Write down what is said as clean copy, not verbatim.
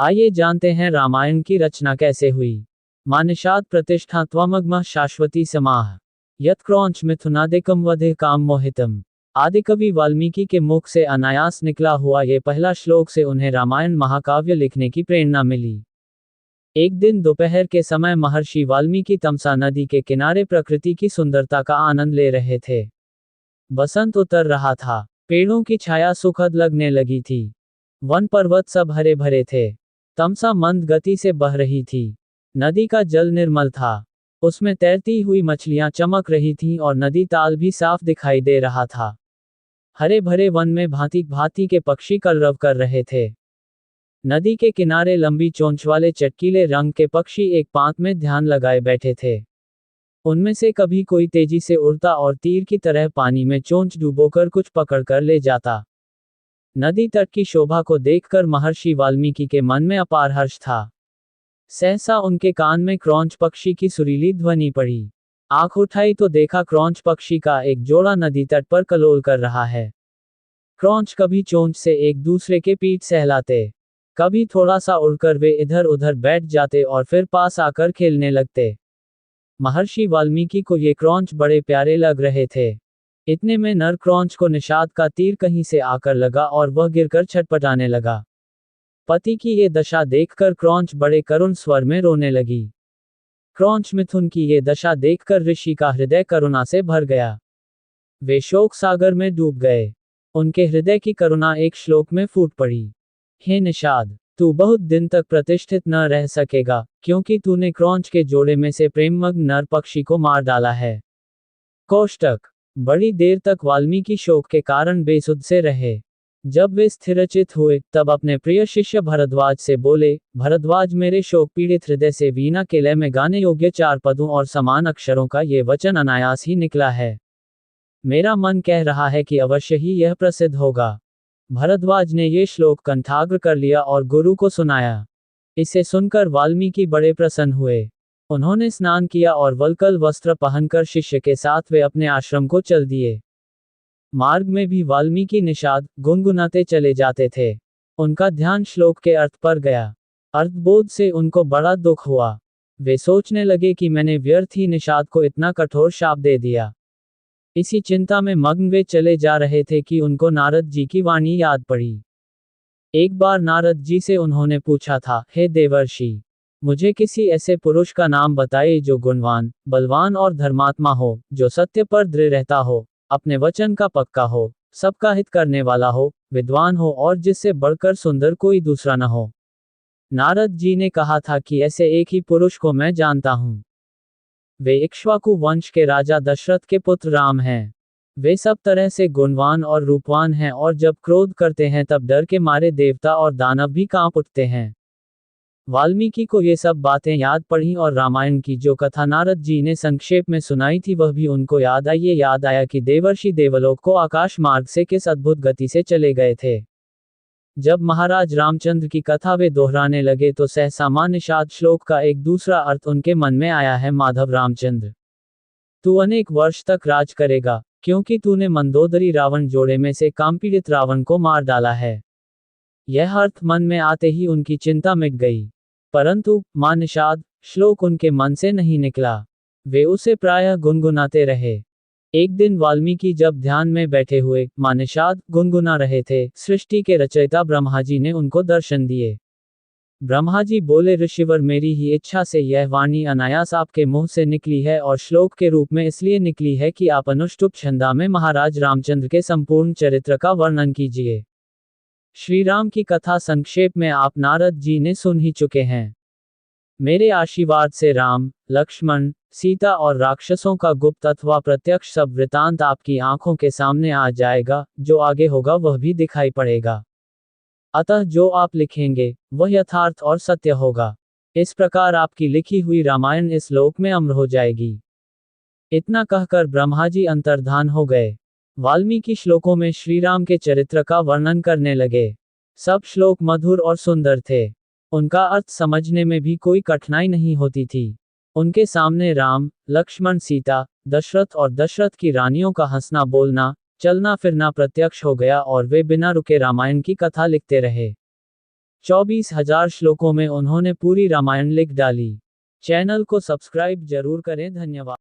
आइए जानते हैं रामायण की रचना कैसे हुई। मानिषाद प्रतिष्ठा त्वमग्म शाश्वती समाह यत् क्रौंच मिथुनादिकम वधे काम मोहितम। आदिकवि वाल्मीकि के मुख से अनायास निकला हुआ ये पहला श्लोक से उन्हें रामायण महाकाव्य लिखने की प्रेरणा मिली। एक दिन दोपहर के समय महर्षि वाल्मीकि तमसा नदी के किनारे प्रकृति की सुंदरता का आनंद ले रहे थे। बसंत उतर रहा था, पेड़ों की छाया सुखद लगने लगी थी, वन पर्वत सब हरे भरे थे। तमसा मंद गति से बह रही थी, नदी का जल निर्मल था, उसमें तैरती हुई मछलियां चमक रही थीं और नदी ताल भी साफ दिखाई दे रहा था। हरे भरे वन में भांति भांति के पक्षी कलरव कर रहे थे। नदी के किनारे लंबी चोंच वाले चटकीले रंग के पक्षी एक पांत में ध्यान लगाए बैठे थे। उनमें से कभी कोई तेजी से उड़ता और तीर की तरह पानी में चोंच डुबोकर कुछ पकड़कर ले जाता। नदी तट की शोभा को देखकर महर्षि वाल्मीकि के मन में अपार हर्ष था। सहसा उनके कान में क्रौंच पक्षी की सुरीली ध्वनि पड़ी। आंख उठाई तो देखा क्रौंच पक्षी का एक जोड़ा नदी तट पर कलोल कर रहा है। क्रौंच कभी चोंच से एक दूसरे के पीठ सहलाते, कभी थोड़ा सा उड़कर वे इधर उधर बैठ जाते और फिर पास आकर खेलने लगते। महर्षि वाल्मीकि को ये क्रौंच बड़े प्यारे लग रहे थे। इतने में नर क्रौंच को निषाद का तीर कहीं से आकर लगा और वह गिरकर छटपटाने लगा। पति की ये दशा देखकर क्रौंच बड़े करुण स्वर में रोने लगी। क्रौंच मिथुन की ये दशा देखकर ऋषि का हृदय करुणा से भर गया। वे शोक सागर में डूब गए। उनके हृदय की करुणा एक श्लोक में फूट पड़ी। हे निषाद, तू बहुत दिन तक प्रतिष्ठित न रह सकेगा, क्योंकि तूने क्रौंच के जोड़े में से प्रेममग्न नर पक्षी को मार डाला है। कोष्टक। बड़ी देर तक वाल्मीकि शोक के कारण बेसुध से रहे। जब वे स्थिरचित हुए तब अपने प्रिय शिष्य भरद्वाज से बोले, भरद्वाज, मेरे शोक पीड़ित हृदय से वीणा के लय में गाने योग्य 4 पदों और समान अक्षरों का ये वचन अनायास ही निकला है। मेरा मन कह रहा है कि अवश्य ही यह प्रसिद्ध होगा। भरद्वाज ने ये श्लोक कंठाग्र कर लिया और गुरु को सुनाया। इसे सुनकर वाल्मीकि बड़े प्रसन्न हुए। उन्होंने स्नान किया और वल्कल वस्त्र पहनकर शिष्य के साथ वे अपने आश्रम को चल दिए। मार्ग में भी वाल्मीकि निषाद गुनगुनाते चले जाते थे। उनका ध्यान श्लोक के अर्थ पर गया। अर्थबोध से उनको बड़ा दुख हुआ। वे सोचने लगे कि मैंने व्यर्थ ही निषाद को इतना कठोर शाप दे दिया। इसी चिंता में मग्न वे चले जा रहे थे कि उनको नारद जी की वाणी याद पड़ी। एक बार नारद जी से उन्होंने पूछा था, हे देवर्षि, मुझे किसी ऐसे पुरुष का नाम बताइए जो गुणवान, बलवान और धर्मात्मा हो, जो सत्य पर दृढ़ रहता हो, अपने वचन का पक्का हो, सबका हित करने वाला हो, विद्वान हो और जिससे बढ़कर सुंदर कोई दूसरा न हो। नारद जी ने कहा था कि ऐसे एक ही पुरुष को मैं जानता हूँ। वे इक्ष्वाकु वंश के राजा दशरथ के पुत्र राम हैं। वे सब तरह से गुणवान और रूपवान हैं और जब क्रोध करते हैं तब डर के मारे देवता और दानव भी कांप उठते हैं। वाल्मीकि को ये सब बातें याद पड़ी और रामायण की जो कथा नारद जी ने संक्षेप में सुनाई थी वह भी उनको याद आई। ये याद आया कि देवर्षि देवलोक को आकाश मार्ग से किस अद्भुत गति से चले गए थे। जब महाराज रामचंद्र की कथा वे दोहराने लगे तो सहसा मां निषाद श्लोक का एक दूसरा अर्थ उनके मन में आया है। माधव रामचंद्र, तू अनेक वर्ष तक राज करेगा, क्योंकि तूने मंदोदरी रावण जोड़े में से कामपीड़ित रावण को मार डाला है। यह अर्थ मन में आते ही उनकी चिंता मिट गई। परंतु मां निषाद श्लोक उनके मन से नहीं निकला। वे उसे प्रायः गुनगुनाते रहे। एक दिन वाल्मीकि जब ध्यान में बैठे हुए मां निषाद गुनगुना रहे थे, सृष्टि के रचयिता ब्रह्मा जी ने उनको दर्शन दिए। ब्रह्मा जी बोले, ऋषिवर, मेरी ही इच्छा से यह वाणी अनायास आपके मुंह से निकली है और श्लोक के रूप में इसलिए निकली है कि आप अनुष्टुप छंदा में महाराज रामचंद्र के संपूर्ण चरित्र का वर्णन कीजिए। श्री राम की कथा संक्षेप में आप नारद जी ने सुन ही चुके हैं। मेरे आशीर्वाद से राम, लक्ष्मण, सीता और राक्षसों का गुप्त अथवा प्रत्यक्ष सब वृतांत आपकी आंखों के सामने आ जाएगा। जो आगे होगा वह भी दिखाई पड़ेगा। अतः जो आप लिखेंगे वह यथार्थ और सत्य होगा। इस प्रकार आपकी लिखी हुई रामायण इस लोक में अमर हो जाएगी। इतना कहकर ब्रह्मा जी अंतर्धान हो गए। वाल्मीकि श्लोकों में श्रीराम के चरित्र का वर्णन करने लगे। सब श्लोक मधुर और सुंदर थे। उनका अर्थ समझने में भी कोई कठिनाई नहीं होती थी। उनके सामने राम, लक्ष्मण, सीता, दशरथ और दशरथ की रानियों का हंसना बोलना, चलना फिरना प्रत्यक्ष हो गया और वे बिना रुके रामायण की कथा लिखते रहे। 24,000 श्लोकों में उन्होंने पूरी रामायण लिख डाली। चैनल को सब्सक्राइब जरूर करें। धन्यवाद।